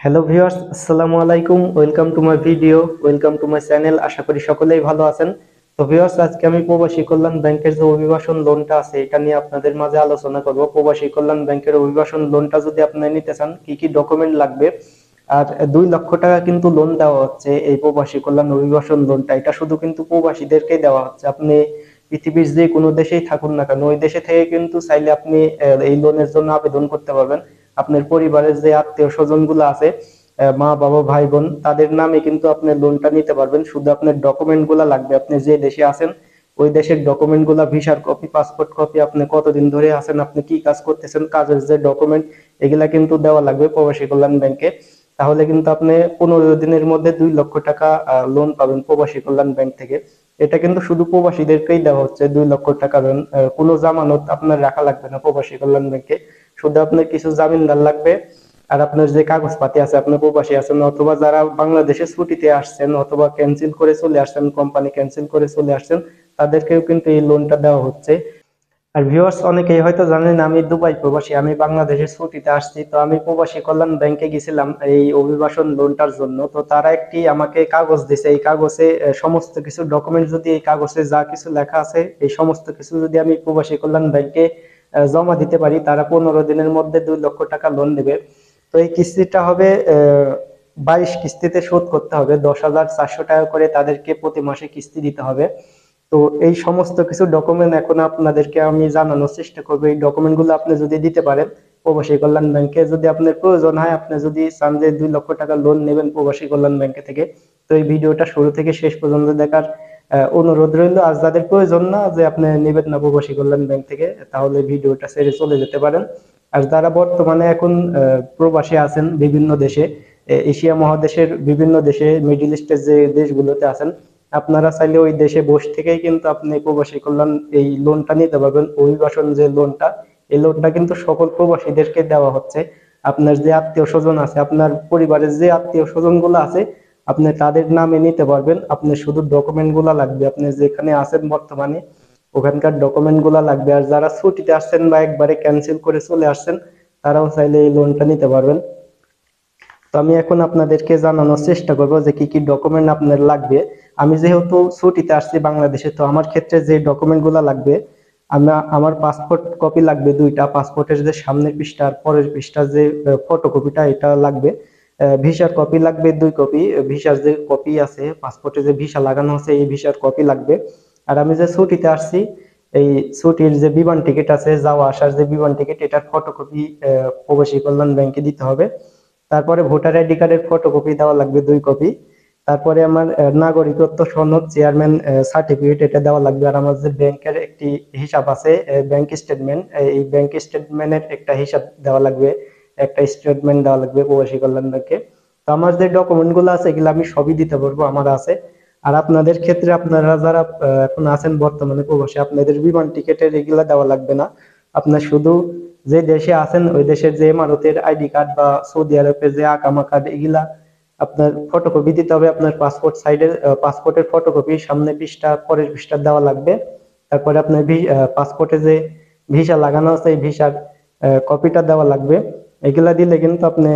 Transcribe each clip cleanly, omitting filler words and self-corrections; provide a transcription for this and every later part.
Hello viewers, আসসালামু আলাইকুম। Welcome to my video, welcome to my channel. আশা করি সকলেই ভালো আছেন। তো ভিউয়ার্স, আজকে আমি প্রবাসী কল্যাণ ব্যাংকের যে অভিবাসন লোনটা আছে এটা নিয়ে আপনাদের মাঝে আলোচনা করব। প্রবাসী কল্যাণ ব্যাংকের অভিবাসন লোনটা যদি আপনি নিতে চান কি কি ডকুমেন্ট লাগবে। আর 2 লক্ষ টাকা কিন্তু লোন দেওয়া হচ্ছে। এই প্রবাসী কল্যাণ অভিবাসন লোনটা এটা শুধু কিন্তু প্রবাসীদেরকেই দেওয়া হচ্ছে। আপনি পৃথিবীর যে কোনো দেশেই থাকুন না কেন, ওই দেশে থেকে কিন্তু চাইলে আপনি এই লোনের জন্য আবেদন করতে পারবেন। আপনার পরিবারের যে আত্মীয় স্বজন গুলো আছে, মা বাবা ভাই বোন, তাদের নামে কিন্তু আপনি লোনটা নিতে পারবেন। শুধু আপনার ডকুমেন্ট গুলা লাগবে। আপনি যে দেশে আছেন ওই দেশের ডকুমেন্ট গুলা, ভিসার কপি, পাসপোর্ট কপি, আপনি কতদিন ধরে আছেন, আপনি কি কাজ করতেছেন, কাজের যে ডকুমেন্ট, এগুলা কিন্তু দেওয়া লাগবে প্রবাসী কল্যাণ ব্যাংকে। তাহলে কিন্তু আপনি 15 দিনের মধ্যে 2 লক্ষ টাকা লোন পাবেন প্রবাসী কল্যাণ ব্যাংক থেকে। এটা কিন্তু শুধু প্রবাসীদেরকেই দেওয়া হচ্ছে 2 লক্ষ টাকা লোন। কোনো জামানত আপনার রাখা লাগবে না প্রবাসী কল্যাণ ব্যাংকে। শুধু আপনার কিছু জামিনদার লাগবে। আর আপনার যে কাগজপাতি আছে, আপনি প্রবাসী আছেন অথবা যারা বাংলাদেশে ছুটিতে আসছেন অথবা ক্যান্সেল করে চলে আসছেন, কোম্পানি ক্যান্সেল করে চলে আসছেন, তাদেরকেও কিন্তু এই লোনটা দেওয়া হচ্ছে। আর ভিউয়ার্স, অনেকেই হয়তো জানেন আমি দুবাই প্রবাসী, আমি বাংলাদেশের ছুটিতে আসছি। তো আমি প্রবাসী কল্যাণ ব্যাংকে গেছিলাম এই অভিবাসন লোনটার জন্য। তো তারা একটি আমাকে কাগজ দিছে। এই কাগজে সমস্ত কিছু ডকুমেন্ট, যদি এই কাগজে যা কিছু লেখা আছে এই সমস্ত কিছু যদি আমি প্রবাসী কল্যাণ ব্যাংকে জমা দিতে পারি, তারা 15 দিনের মধ্যে 2 লক্ষ টাকা লোন দেবে। তো এই কিস্তিটা হবে 22 কিস্তিতে শোধ করতে হবে। 10,400 টাকা করে তাদেরকে প্রতি মাসে কিস্তি দিতে হবে। তো এই সমস্ত কিছু ডকুমেন্ট এখন আপনাদেরকে আমি জানানোর চেষ্টা করবো। এই ডকুমেন্ট গুলো আপনি যদি দিতে পারেন প্রবাসী কল্যাণ ব্যাংকে, যদি আপনার প্রয়োজন হয়, আপনি যদি চান যে 2 লক্ষ টাকা লোন নেবেন প্রবাসী কল্যাণ ব্যাংকে থেকে, তো এই ভিডিওটা শুরু থেকে শেষ পর্যন্ত দেখার অনুরোধ রইল। আর যাদের প্রয়োজন না যে আপনি নেবেন না প্রবাসী কল্যাণ ব্যাংক থেকে, তাহলে ভিডিওটা ছেড়ে চলে যেতে পারেন। আর যারা বর্তমানে এখন প্রবাসী আছেন বিভিন্ন দেশে, এশিয়া মহাদেশের বিভিন্ন দেশে, মিডিল ইস্টের যে দেশগুলোতে আছেন, আপনারা চাইলে ওই দেশে বসে থেকেই কিন্তু আপনি প্রবাসী কল্যাণ এই লোনটা নিতে পারবেন। অভিবাসন যে লোনটা, এই লোনটা কিন্তু সকল প্রবাসীদেরকে দেওয়া হচ্ছে। আপনার যে আত্মীয় স্বজন আছে, আপনার পরিবারের যে আত্মীয় স্বজন গুলো আছে, আপনি তাদের নামে নিতে পারবেন। আপনার শুধু ডকুমেন্ট গুলা লাগবে। আপনি যেখানে আছেন বর্তমানে ওখানকার ডকুমেন্ট গুলা লাগবে। আর যারা ছুটিতে আসছেন বা একবারে ক্যান্সেল করে চলে আসছেন, তারাও চাইলে এই লোনটা নিতে পারবেন। তো আমি এখন আপনাদেরকে জানানোর চেষ্টা করব যে কি কি ডকুমেন্ট আপনার লাগবে। আমি যেহেতু ছুটিতে আসছি বাংলাদেশে, তো আমার ক্ষেত্রে যে ডকুমেন্ট গুলা লাগবে, আমার পাসপোর্ট কপি লাগবে 2টা। পাসপোর্টের যে সামনের পৃষ্ঠা আর পরের পৃষ্ঠার যে ফটোকপিটা, এটা লাগবে। ভিসার কপি লাগবে 2 কপি। ভিসার যে কপি আছে, পাসপোর্টে যে ভিসা লাগানো আছে, এই ভিসার কপি লাগবে। আর আমি যে ছুটিতে আসছি, এই ছুটির যে বিমান টিকিট আছে, যাওয়া আসার যে বিমান টিকিট, এটার ফটোকপি প্রবাসী কল্যাণ ব্যাংকে দিতে হবে। তারপরে ভোটার আইডি কার্ডের ফটোকপি দেওয়া লাগবে 2 কপি। তারপরে আমার নাগরিকত্ব সনদ, চেয়ারম্যান সার্টিফিকেট, এটা দেওয়া লাগবে। আর আমার যে ব্যাংকের একটি হিসাব আছে, ব্যাংক স্টেটমেন্ট, এই ব্যাংক স্টেটমেন্টের একটা হিসাব দেওয়া লাগবে, একটা স্টেটমেন্ট দেওয়া লাগবে প্রবাসী কল্যাণ ব্যাংকে। তো আমার যে ডকুমেন্ট গুলো আছে এগুলো আমি সবই দিতে পারবো, আমার আছে। আর আপনাদের ক্ষেত্রে, আপনারা যারা এখন আছেন বর্তমানে প্রবাসী, আপনাদের বিমান টিকিটের এগুলা দেওয়া লাগবে না। আপনার শুধু যে দেশে আছেন ওই দেশের যে ইমারতের আইডি কার্ড বা সৌদি আরবের যে আকামা কার্ড, এগুলা আপনার ফটোকপি দিতে হবে। আপনার পাসপোর্ট সাইডের পাসপোর্টের ফটোকপি সামনে পৃষ্ঠা পরের পৃষ্ঠা দেওয়া লাগবে। তারপরে আপনার পাসপোর্টে যে ভিসা লাগানো আছে এই ভিসার কপিটা দেওয়া লাগবে। এগুলা দিলে কিন্তু আপনি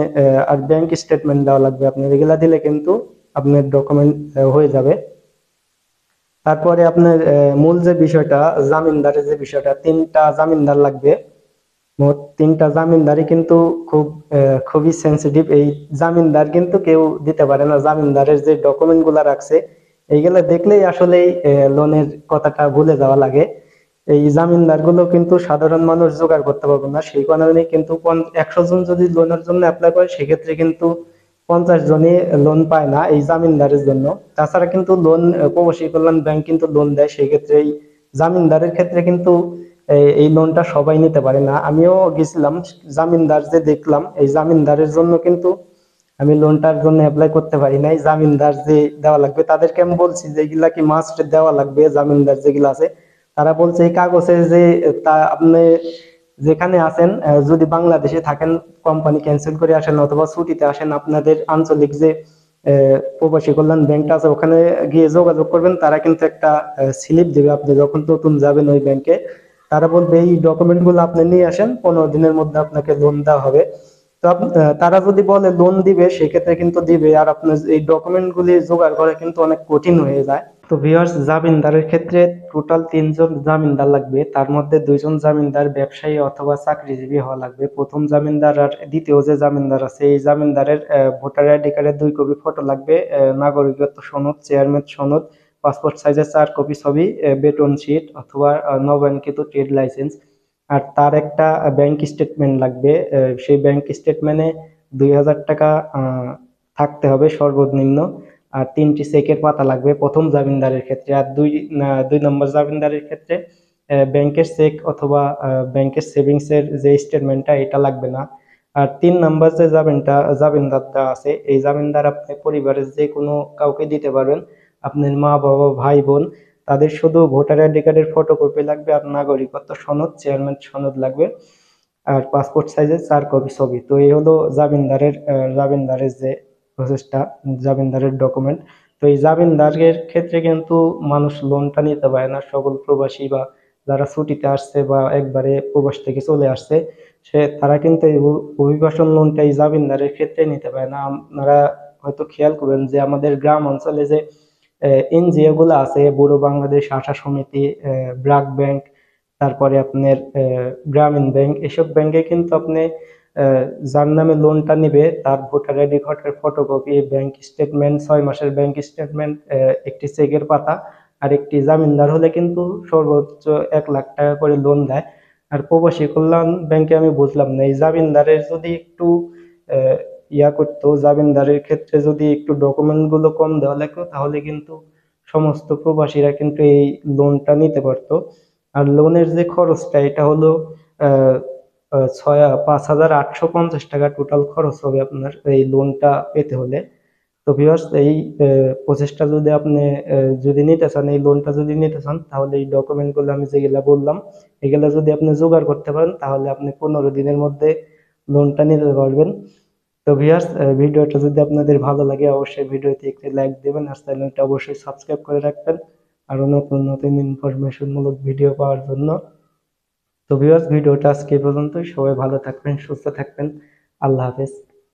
আর ব্যাংক স্টেটমেন্ট দেওয়া লাগবে। আপনার এগুলা দিলে কিন্তু আপনার ডকুমেন্ট হয়ে যাবে। তারপরে আপনার মূল যে বিষয়টা, জামিনদারের যে বিষয়টা, 3টা জামিনদার লাগবে। মোট 3টা জামিনদারি কিন্তু খুবই সেন্সিটিভ। এই জামিনদার কিন্তু কেউ দিতে পারে না। জামিনদারের যে ডকুমেন্ট গুলা রাখছে এইগুলা দেখলেই আসলে লোনের কথাটা ভুলে যাওয়া লাগে। এই জামিনদার গুলো কিন্তু সাধারণ মানুষ জোগাড় করতে পারবে না। সেই কারণে কিন্তু 100 জন যদি লোনের জন্য অ্যাপ্লাই করে, সেক্ষেত্রে কিন্তু 50 জনই লোন পায় না এই জামিনদারের জন্য। তাছাড়া কিন্তু লোন, প্রবাসী কল্যাণ ব্যাংক কিন্তু লোন দেয়। সেই ক্ষেত্রে এই জামিনদারের ক্ষেত্রে কিন্তু এই লোনটা সবাই নিতে পারে না। আমিও গেছিলাম, জামিনদার যে দেখলাম, এই জামিনদারের জন্য কিন্তু আমি লোনটার জন্য অ্যাপ্লাই করতে পারি নাই। জামিনদার যে দেওয়া লাগবে তাদেরকে আমি বলছি যে এগুলা কি মাস্ট দেওয়া লাগবে, জামিনদার যেগুলো আছে। তারা বলছে এই কাগজে যে তা আপনি যেখানে আছেন, যদি বাংলাদেশে থাকেন, কোম্পানি ক্যান্সেল করে আসেন অথবা ছুটিতে আসেন, আপনাদের আঞ্চলিক যে প্রবাসী কল্যাণ ব্যাংকটা আছে ওখানে গিয়ে যোগাযোগ করবেন। তারা কিন্তু একটা স্লিপ দিবে আপনি যখন নতুন যাবেন ওই ব্যাংকে। তারা বলবে এই ডকুমেন্ট গুলো আপনি নিয়ে আসেন, 15 দিনের মধ্যে আপনাকে লোন দেওয়া হবে। তো তারা যদি বলে লোন দিবে সেক্ষেত্রে কিন্তু দিবে, আর আপনার এই ডকুমেন্ট গুলি জোগাড় করা কিন্তু অনেক কঠিন হয়ে যায়। তো ভিউয়ার্স, জামিনদারের ক্ষেত্রে টোটাল 3 জন জামিনদার লাগবে, তার মধ্যে 2 জন জামিনদার ব্যবসায়ী অথবা চাকরিজীবী হওয়া লাগবে। প্রথম জামিনদার আর দ্বিতীয় যে জামিনদার আছে, এই জামিনদারের ভোটার আইডি কার্ডের 2 কপি ফটো লাগবে, নাগরিকত্ব সনদ, চেয়ারম্যান সনদ, পাসপোর্ট সাইজের 4 কপি ছবি, বেতন শিট অথবা নবায়নকৃত ট্রেড লাইসেন্স। আর তার একটা ব্যাংক স্টেটমেন্ট লাগবে, সেই ব্যাংক স্টেটমেন্টে 2,000 টাকা থাকতে হবে সর্বনিম্ন। আর 3টি চেকের পাতা লাগবে প্রথম জামিনদারের ক্ষেত্রে। আর 2 নম্বর জামিনদারের ক্ষেত্রে ব্যাংকের চেক অথবা ব্যাংকের সেভিংস এর যে স্টেটমেন্টটা, এটা লাগবে না। আর 3 নম্বর যে জামিনদারটা আছে, এই জামিনদার আপনি পরিবারের যে কোনো কাউকে দিতে পারবেন, আপনার মা বাবা ভাই বোন, তাদের শুধু ভোটার আইডি কার্ডের ফটোকপি লাগবে, আর নাগরিকত্ব সনদ, চেয়ারম্যান সনদ লাগবে, আর পাসপোর্ট সাইজের 4 কপি ছবি। তো এই হলো জামিনদারের যে প্রসেসটা, জামিনদারের ডকুমেন্ট। তো এই জামিনদারের ক্ষেত্রে কিন্তু মানুষ লোনটা নিতে পারে না, সকল প্রবাসী বা যারা ছুটিতে আসছে বা একবারে প্রবাস থেকে চলে আসছে, তারা কিন্তু এই অভিবাসন লোনটা এই জামিনদারের ক্ষেত্রে নিতে পারে না। আপনারা হয়তো খেয়াল করবেন যে আমাদের গ্রাম অঞ্চলে যে এনজিও গুলো আছে, বুড়ো বাংলাদেশ আশা সমিতি, ব্র্যাক ব্যাংক, তারপরে আপনার গ্রামীণ ব্যাংক, এসব ব্যাংকে কিন্তু আপনি যার নামে লোনটা নিবে তার ভোটার আইডি কার্ডের ফটোকপি, ব্যাংক স্টেটমেন্ট, 6 মাসের ব্যাংক স্টেটমেন্ট, একটি চেকের পাতা আর একটি জামিনদার হলে কিন্তু সর্বোচ্চ 1 লাখ টাকা করে লোন দেয়। আর প্রবাসী কল্যাণ ব্যাংকে আমি বুঝলাম না, এই জামিনদারের যদি একটু আহ, করতো, জামিনদারের ক্ষেত্রে যদি একটু ডকুমেন্ট গুলো কম দেওয়া লাগতো, তাহলে কিন্তু সমস্ত প্রবাসীরা কিন্তু এই লোনটা নিতে পারতো। আর লোনের যে খরচটা, এটা হলো আহ 5,850 টাকা টোটাল খরচ হবে আপনার এই লোনটা পেতে হলে। তো ভিউয়ার্স, এই প্রসেসটা যদি আপনি যদি নিতে চান, এই লোনটা যদি নিতে চান, তাহলে এই ডকুমেন্ট গুলো আমি যেগুলা বললাম, এগুলা যদি আপনি জোগাড় করতে পারেন, তাহলে আপনি 15 দিনের মধ্যে লোনটা নিতে পারবেন। তো ভিউয়ার্স, ভিডিওটা যদি আপনাদের ভালো লাগে, অবশ্যই ভিডিওতে একটি লাইক দিবেন, আর চ্যানেলটা অবশ্যই সাবস্ক্রাইব করে রাখবেন আরো নতুন নতুন ইনফরমেশন মূলক ভিডিও পাওয়ার জন্য। তো ভিউয়ার্স, ভিডিওটা আজকে এই পর্যন্তই। সবাই ভালো থাকবেন, সুস্থ থাকবেন। আল্লাহ হাফেজ।